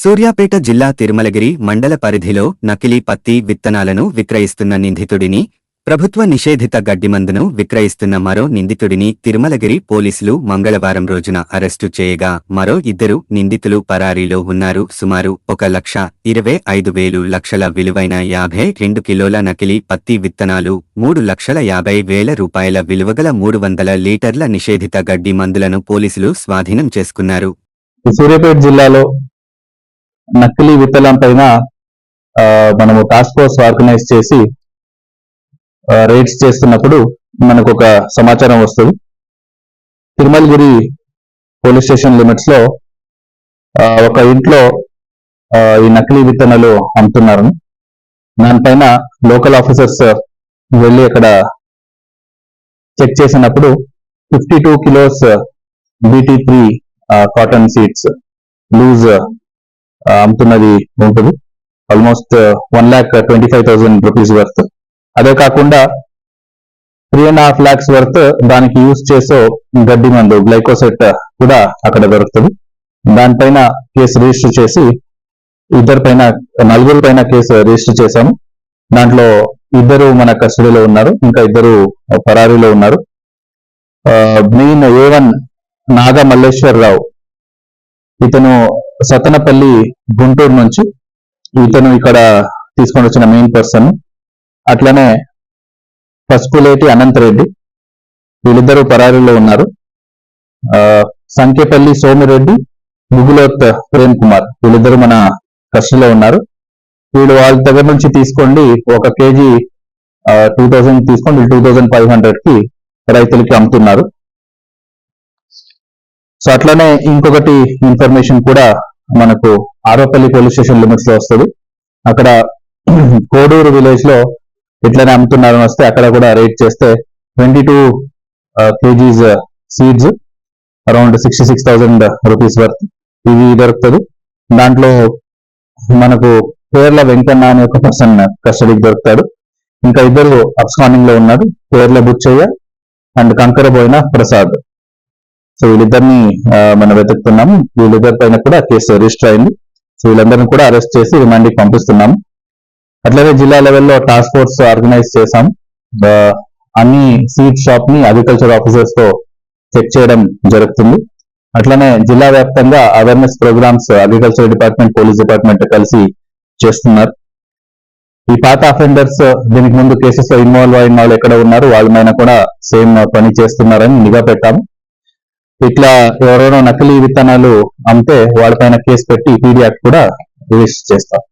సూర్యాపేట జిల్లా తిరుమలగిరి మండల పరిధిలో నకిలీ పత్తి విత్తనాలను విక్రయిస్తున్న నిందితుడిని, ప్రభుత్వ నిషేధిత గడ్డిమందును విక్రయిస్తున్న మరో నిందితుడిని తిరుమలగిరి పోలీసులు మంగళవారం రోజున అరెస్టు చేయగా మరో ఇద్దరు నిందితులు పరారీలో ఉన్నారు. సుమారు 1,25,000 విలువైన 52 కిలోల నకిలీ పత్తి విత్తనాలు, 3,50,000 రూపాయల విలువగల 300 లీటర్ల నిషేధిత గడ్డి మందులను పోలీసులు స్వాధీనం చేసుకున్నారు. సూర్యాపేట జిల్లాలో నకిలీ విత్తనం పైన మనము టాస్క్ ఫోర్స్ ఆర్గనైజ్ చేసి రైడ్స్ చేస్తున్నప్పుడు మనకు ఒక సమాచారం వస్తుంది. తిరుమలగిరి పోలీస్ స్టేషన్ లిమిట్స్ లో ఒక ఇంట్లో ఈ నకిలీ విత్తనాలు అమ్ముతున్నారని, దానిపైన లోకల్ ఆఫీసర్స్ వెళ్ళి అక్కడ చెక్ చేసినప్పుడు 52 kilos BT3 cotton seeds loose అమ్ముతున్నది ఉంటుంది. Almost 1,25,000 rupees worth. అదే కాకుండా 3.5 lakhs వర్త్ దానికి యూజ్ చేసే గడ్డి మందు గ్లైకోసెట్ కూడా అక్కడ దొరుకుతుంది. దానిపైన కేసు రిజిస్టర్ చేసి నలుగురు పైన కేసు రిజిస్టర్ చేశాము. దాంట్లో 2 మన కస్టడీలో ఉన్నారు, ఇంకా 2 పరారీలో ఉన్నారు. మెయిన్ A1 నాగ మల్లేశ్వరరావు, ఇతను సతనపల్లి గుంటూరు నుంచి, ఇతను ఇక్కడ తీసుకొని వచ్చిన మెయిన్ పర్సన్. అట్లనే పసుపులేటి అనంతరెడ్డి, వీళ్ళిద్దరూ పరారీలో ఉన్నారు. సంఖ్యపల్లి సోమిరెడ్డి, ముగులోత్ ప్రేమ్ కుమార్, వీళ్ళిద్దరూ మన కస్టడీలో ఉన్నారు. వీళ్ళు వాళ్ళ దగ్గర నుంచి తీసుకోండి 1 kg 2,000 తీసుకోండి 2,500 కి రైతులకి అమ్ముతున్నారు. సో అట్లనే ఇంకొకటి ఇన్ఫర్మేషన్ కూడా మనకు ఆరోపల్లి పోలీస్ స్టేషన్ లిమిట్స్ లో వస్తుంది. అక్కడ కోడూరు విలేజ్ లో ఇట్లనే అమ్ముతున్నారని వస్తే అక్కడ కూడా రేట్ చేస్తే 22 kgs seeds around 66,000 rupees worth ఇవి దొరుకుతుంది. దాంట్లో మనకు పేర్ల వెంకన్న అనే ఒక పర్సన్ కస్టడీకి దొరుకుతాడు. ఇంకా 2 అబ్స్కాండింగ్ లో ఉన్నారు, పేర్ల బుచ్చయ్య అండ్ కంకరబోయిన ప్రసాద్. సో వీళ్ళిద్దరిని మనం వెతుకుతున్నాము. వీళ్ళిద్దరి పైన కూడా కేసు రిజిస్టర్ అయింది. సో వీళ్ళందరినీ కూడా అరెస్ట్ చేసి రిమాండ్కి పంపిస్తున్నాము. అట్లనే జిల్లా లెవెల్లో టాస్క్ ఫోర్స్ ఆర్గనైజ్ చేశాం. అన్ని సీడ్ షాప్ ని అగ్రికల్చర్ ఆఫీసర్స్ తో చెక్ చేయడం జరుగుతుంది. అట్లనే జిల్లా వ్యాప్తంగా awareness programs agriculture department, police department కలిసి చేస్తున్నారు. ఈ పాత అఫెండర్స్ దీనికి ముందు కేసెస్ లో ఇన్వాల్వ్ అయిన వాళ్ళు ఎక్కడ ఉన్నారు, వాళ్ళ మీద కూడా సేమ్ పని చేస్తున్నారని నిఘా పెట్టాము. ఇట్లా ఎవరైనా నకిలీ విత్తనాలు అమ్మితే వాళ్ళపైన కేసు పెట్టి PD యాక్ట్ కూడా రిజిస్టర్ చేస్తాం.